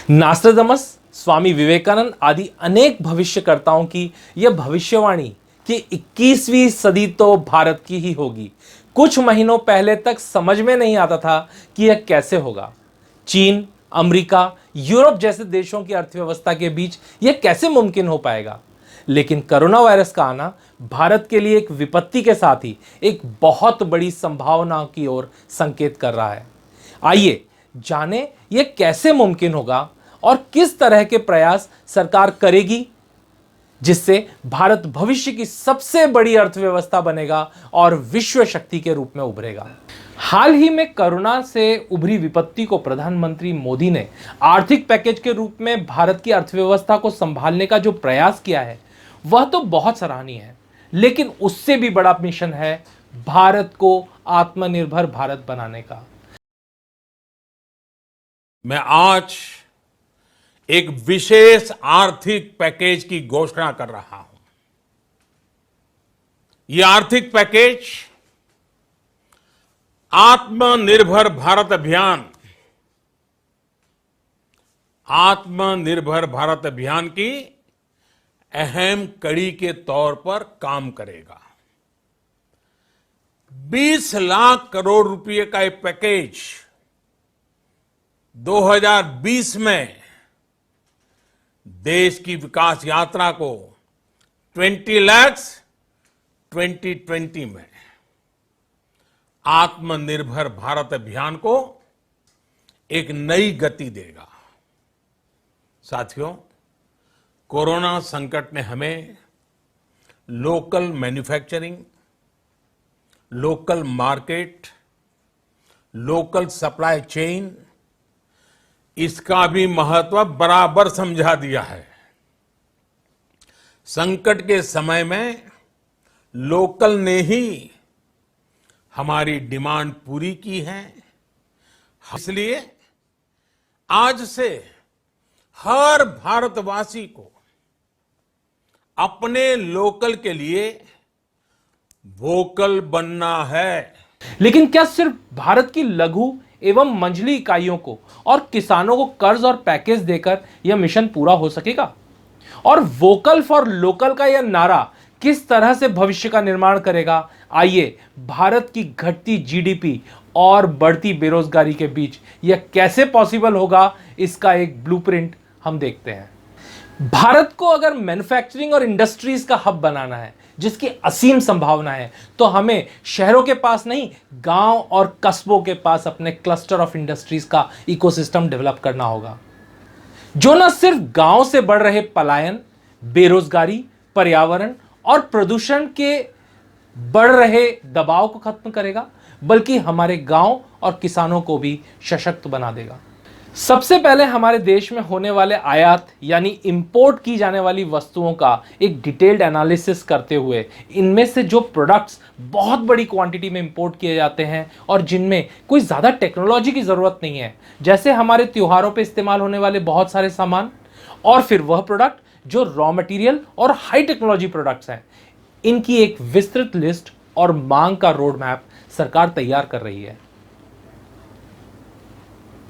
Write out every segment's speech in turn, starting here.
नास्ट्रादामस, स्वामी विवेकानंद आदि अनेक भविष्यकर्ताओं की यह भविष्यवाणी कि 21वीं सदी तो भारत की ही होगी, कुछ महीनों पहले तक समझ में नहीं आता था कि यह कैसे होगा। चीन, अमेरिका, यूरोप जैसे देशों की अर्थव्यवस्था के बीच यह कैसे मुमकिन हो पाएगा। लेकिन कोरोना वायरस का आना भारत के लिए एक विपत्ति के साथ ही एक बहुत बड़ी संभावना की ओर संकेत कर रहा है। आइए जाने यह कैसे मुमकिन होगा और किस तरह के प्रयास सरकार करेगी जिससे भारत भविष्य की सबसे बड़ी अर्थव्यवस्था बनेगा और विश्व शक्ति के रूप में उभरेगा। हाल ही में कोरोना से उभरी विपत्ति को प्रधानमंत्री मोदी ने आर्थिक पैकेज के रूप में भारत की अर्थव्यवस्था को संभालने का जो प्रयास किया है वह तो बहुत सराहनीय है, लेकिन उससे भी बड़ा मिशन है भारत को आत्मनिर्भर भारत बनाने का। मैं आज एक विशेष आर्थिक पैकेज की घोषणा कर रहा हूं। यह आर्थिक पैकेज आत्मनिर्भर भारत अभियान की अहम कड़ी के तौर पर काम करेगा। 20 लाख करोड़ रुपए का यह पैकेज 2020 में देश की विकास यात्रा को 20 लाख 2020 में आत्मनिर्भर भारत अभियान को एक नई गति देगा। साथियों, कोरोना संकट ने हमें local manufacturing, local market, local supply chain, इसका भी महत्व बराबर समझा दिया है। संकट के समय में लोकल ने ही हमारी डिमांड पूरी की है। इसलिए आज से हर भारतवासी को अपने लोकल के लिए वोकल बनना है। लेकिन क्या सिर्फ भारत की लघु एवं मंझली इकाइयों को और किसानों को कर्ज और पैकेज देकर यह मिशन पूरा हो सकेगा? और वोकल फॉर लोकल का यह नारा किस तरह से भविष्य का निर्माण करेगा? आइए भारत की घटती जीडीपी और बढ़ती बेरोजगारी के बीच यह कैसे पॉसिबल होगा, इसका एक ब्लूप्रिंट हम देखते हैं। भारत को अगर मैन्युफैक्चरिंग और इंडस्ट्रीज का हब बनाना है जिसकी असीम संभावना है, तो हमें शहरों के पास नहीं, गांव और कस्बों के पास अपने क्लस्टर ऑफ इंडस्ट्रीज का इकोसिस्टम डेवलप करना होगा, जो न सिर्फ गांव से बढ़ रहे पलायन, बेरोजगारी, पर्यावरण और प्रदूषण के बढ़ रहे दबाव को खत्म करेगा, बल्कि हमारे गांव और किसानों को भी सशक्त बना देगा। सबसे पहले हमारे देश में होने वाले आयात यानी इंपोर्ट की जाने वाली वस्तुओं का एक डिटेल्ड एनालिसिस करते हुए इनमें से जो प्रोडक्ट्स बहुत बड़ी क्वांटिटी में इंपोर्ट किए जाते हैं और जिनमें कोई ज़्यादा टेक्नोलॉजी की ज़रूरत नहीं है, जैसे हमारे त्योहारों पे इस्तेमाल होने वाले बहुत सारे सामान, और फिर वह प्रोडक्ट जो रॉ मटेरियल और हाई टेक्नोलॉजी प्रोडक्ट्स हैं, इनकी एक विस्तृत लिस्ट और मांग का रोड मैप सरकार तैयार कर रही है।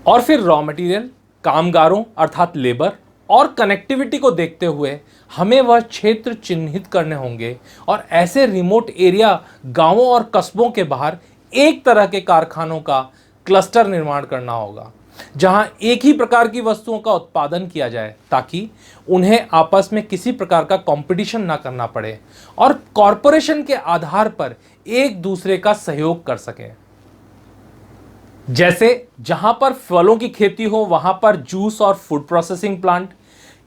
और फिर रॉ मटेरियल, कामगारों अर्थात लेबर और कनेक्टिविटी को देखते हुए हमें वह क्षेत्र चिन्हित करने होंगे और ऐसे रिमोट एरिया, गांवों और कस्बों के बाहर एक तरह के कारखानों का क्लस्टर निर्माण करना होगा जहां एक ही प्रकार की वस्तुओं का उत्पादन किया जाए, ताकि उन्हें आपस में किसी प्रकार का कंपटीशन ना करना पड़े और कॉरपोरेशन के आधार पर एक दूसरे का सहयोग कर सकें। जैसे जहां पर फलों की खेती हो वहां पर जूस और फूड प्रोसेसिंग प्लांट,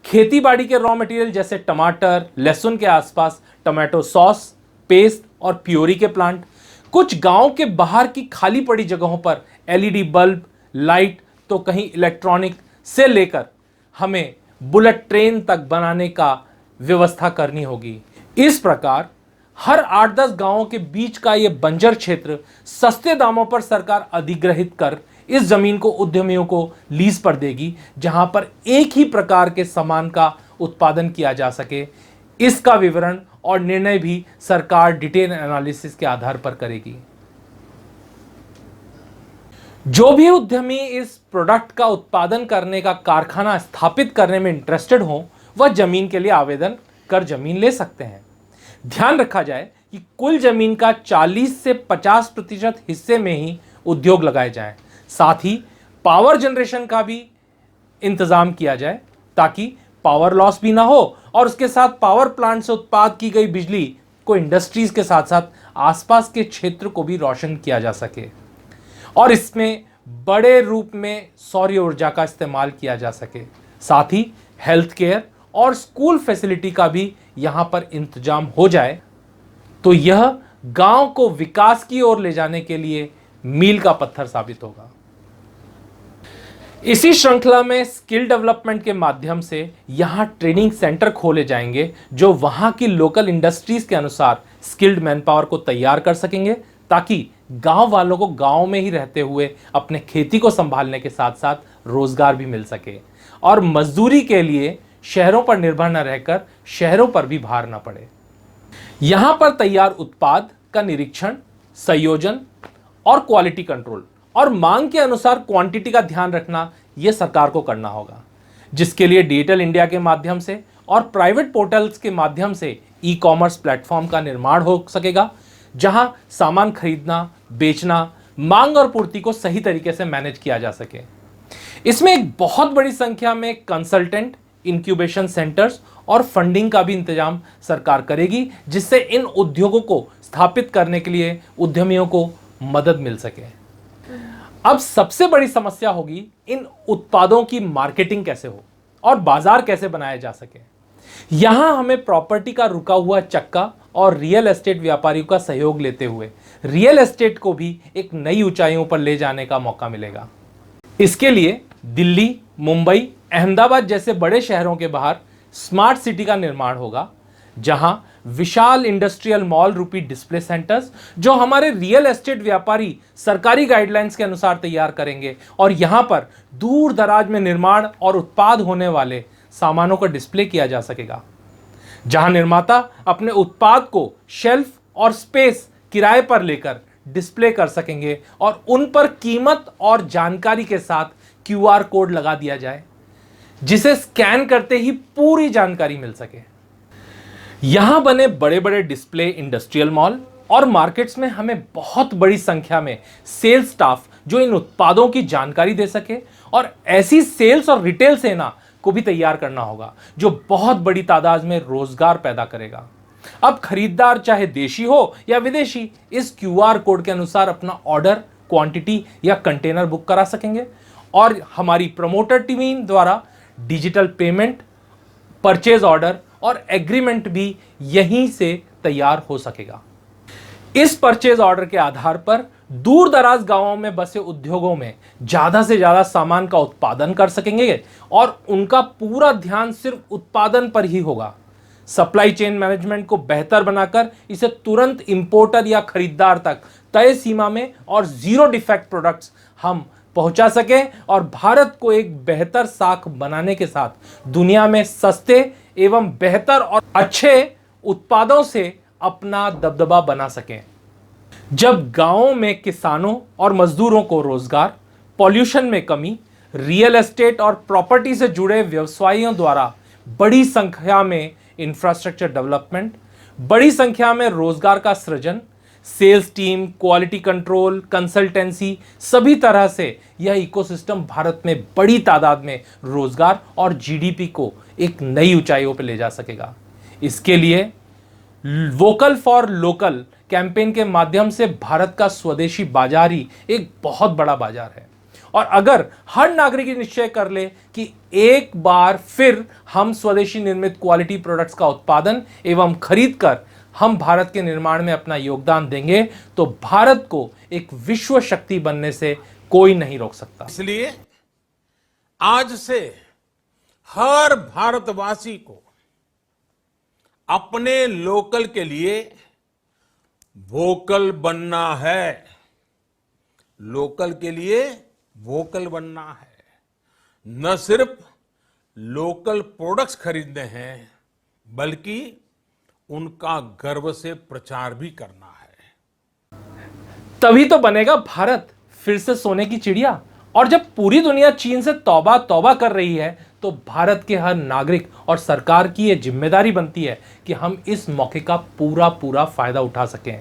खेती बाड़ी के रॉ मटेरियल जैसे टमाटर, लहसुन के आसपास टमाटो सॉस, पेस्ट और प्योरी के प्लांट, कुछ गांव के बाहर की खाली पड़ी जगहों पर एलईडी बल्ब, लाइट, तो कहीं इलेक्ट्रॉनिक से लेकर हमें बुलेट ट्रेन तक बनाने का व्यवस्था करनी होगी। इस प्रकार हर 8-10 गांवों के बीच का यह बंजर क्षेत्र सस्ते दामों पर सरकार अधिग्रहित कर इस जमीन को उद्यमियों को लीज पर देगी, जहां पर एक ही प्रकार के सामान का उत्पादन किया जा सके। इसका विवरण और निर्णय भी सरकार डिटेल एनालिसिस के आधार पर करेगी। जो भी उद्यमी इस प्रोडक्ट का उत्पादन करने का कारखाना स्थापित करने में इंटरेस्टेड हो, वह जमीन के लिए आवेदन कर जमीन ले सकते हैं। ध्यान रखा जाए कि कुल जमीन का 40 से 50% हिस्से में ही उद्योग लगाए जाएं। साथ ही पावर जनरेशन का भी इंतजाम किया जाए ताकि पावर लॉस भी ना हो और उसके साथ पावर प्लांट से उत्पाद की गई बिजली को इंडस्ट्रीज के साथ साथ आसपास के क्षेत्र को भी रोशन किया जा सके और इसमें बड़े रूप में सौर ऊर्जा का इस्तेमाल किया जा सके। साथ ही हेल्थ केयर और स्कूल फैसिलिटी का भी यहां पर इंतजाम हो जाए तो यह गांव को विकास की ओर ले जाने के लिए मील का पत्थर साबित होगा। इसी श्रृंखला में स्किल डेवलपमेंट के माध्यम से यहां ट्रेनिंग सेंटर खोले जाएंगे जो वहां की लोकल इंडस्ट्रीज के अनुसार स्किल्ड मैन पावर को तैयार कर सकेंगे ताकि गांव वालों को गांव में ही रहते हुए अपने खेती को संभालने के साथ साथ रोजगार भी मिल सके और मजदूरी के लिए शहरों पर निर्भर न रहकर शहरों पर भी भार न पड़े। यहां पर तैयार उत्पाद का निरीक्षण, संयोजन और क्वालिटी कंट्रोल और मांग के अनुसार क्वांटिटी का ध्यान रखना यह सरकार को करना होगा, जिसके लिए डिजिटल इंडिया के माध्यम से और प्राइवेट पोर्टल्स के माध्यम से ई कॉमर्स प्लेटफॉर्म का निर्माण हो सकेगा जहां सामान खरीदना, बेचना, मांग और पूर्ति को सही तरीके से मैनेज किया जा सके। इसमें एक बहुत बड़ी संख्या में कंसल्टेंट, इंक्यूबेशन सेंटर्स और फंडिंग का भी इंतजाम सरकार करेगी जिससे इन उद्योगों को स्थापित करने के लिए उद्यमियों को मदद मिल सके। अब सबसे बड़ी समस्या होगी इन उत्पादों की मार्केटिंग कैसे हो और बाजार कैसे बनाया जा सके। यहां हमें प्रॉपर्टी का रुका हुआ चक्का और रियल एस्टेट व्यापारियों का सहयोग लेते हुए रियल एस्टेट को भी एक नई ऊंचाइयों पर ले जाने का मौका मिलेगा। इसके लिए दिल्ली, मुंबई, अहमदाबाद जैसे बड़े शहरों के बाहर स्मार्ट सिटी का निर्माण होगा जहां विशाल इंडस्ट्रियल मॉल रूपी डिस्प्ले सेंटर्स जो हमारे रियल एस्टेट व्यापारी सरकारी गाइडलाइंस के अनुसार तैयार करेंगे और यहां पर दूर दराज में निर्माण और उत्पाद होने वाले सामानों का डिस्प्ले किया जा सकेगा, जहां निर्माता अपने उत्पाद को शेल्फ और स्पेस किराए पर लेकर डिस्प्ले कर सकेंगे और उन पर कीमत और जानकारी के साथ क्यूआर कोड लगा दिया जाए जिसे स्कैन करते ही पूरी जानकारी मिल सके। यहां बने बड़े बड़े डिस्प्ले इंडस्ट्रियल मॉल और मार्केट्स में हमें बहुत बड़ी संख्या में सेल्स स्टाफ जो इन उत्पादों की जानकारी दे सके और ऐसी सेल्स और रिटेल सेना को भी तैयार करना होगा जो बहुत बड़ी तादाद में रोजगार पैदा करेगा। अब खरीदार चाहे देशी हो या विदेशी इस क्यूआर कोड के अनुसार अपना ऑर्डर, क्वांटिटी या कंटेनर बुक करा सकेंगे और हमारी प्रमोटर टीम द्वारा डिजिटल पेमेंट, परचेज ऑर्डर और एग्रीमेंट भी यहीं से तैयार हो सकेगा। इस परचेज ऑर्डर के आधार पर दूर दराज गांवों में बसे उद्योगों में ज्यादा से ज्यादा सामान का उत्पादन कर सकेंगे और उनका पूरा ध्यान सिर्फ उत्पादन पर ही होगा। सप्लाई चेन मैनेजमेंट को बेहतर बनाकर इसे तुरंत इंपोर्टर या खरीदार तक तय सीमा में और जीरो डिफेक्ट प्रोडक्ट्स हम पहुंचा सके और भारत को एक बेहतर साख बनाने के साथ दुनिया में सस्ते एवं बेहतर और अच्छे उत्पादों से अपना दबदबा बना सकें। जब गांवों में किसानों और मजदूरों को रोजगार, पॉल्यूशन में कमी, रियल एस्टेट और प्रॉपर्टी से जुड़े व्यवसायियों द्वारा बड़ी संख्या में इंफ्रास्ट्रक्चर डेवलपमेंट, बड़ी संख्या में रोजगार का सृजन, sales team, quality control, consultancy, सभी तरह से यह इकोसिस्टम भारत में बड़ी तादाद में रोजगार और जीडीपी को एक नई ऊंचाइयों पर ले जा सकेगा। इसके लिए वोकल फॉर लोकल कैंपेन के माध्यम से भारत का स्वदेशी बाजार ही एक बहुत बड़ा बाजार है और अगर हर नागरिक निश्चय कर ले कि एक बार फिर हम स्वदेशी निर्मित क्वालिटी प्रोडक्ट्स का उत्पादन एवं खरीद कर हम भारत के निर्माण में अपना योगदान देंगे तो भारत को एक विश्व शक्ति बनने से कोई नहीं रोक सकता। इसलिए आज से हर भारतवासी को अपने लोकल के लिए वोकल बनना है। लोकल के लिए वोकल बनना है। न सिर्फ लोकल प्रोडक्ट्स खरीदने हैं बल्कि उनका गर्व से प्रचार भी करना है। तभी तो बनेगा भारत फिर से सोने की चिड़िया? और जब पूरी दुनिया चीन से तौबा तौबा कर रही है, तो भारत के हर नागरिक और सरकार की यह जिम्मेदारी बनती है कि हम इस मौके का पूरा पूरा फायदा उठा सकें।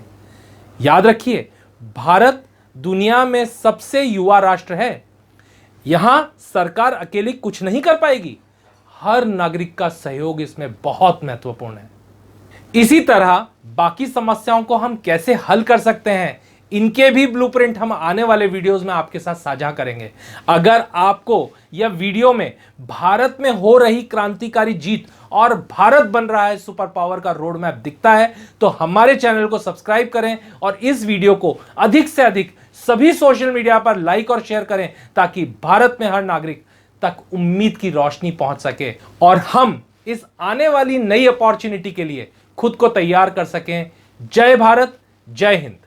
याद रखिए, भारत दुनिया में सबसे युवा राष्ट्र है। यहां सरकार अकेली कुछ नहीं कर पाएगी, हर नागरिक का सहयोग इसमें बहुत महत्वपूर्ण है। इसी तरह बाकी समस्याओं को हम कैसे हल कर सकते हैं, इनके भी ब्लूप्रिंट हम आने वाले वीडियोस में आपके साथ साझा करेंगे। अगर आपको यह वीडियो में भारत में हो रही क्रांतिकारी जीत और भारत बन रहा है सुपर पावर का रोड मैप दिखता है, तो हमारे चैनल को सब्सक्राइब करें और इस वीडियो को अधिक से अधिक सभी सोशल मीडिया पर लाइक और शेयर करें, ताकि भारत में हर नागरिक तक उम्मीद की रोशनी पहुंच सके और हम इस आने वाली नई अपॉर्चुनिटी के लिए खुद को तैयार कर सकें। जय भारत, जय हिंद।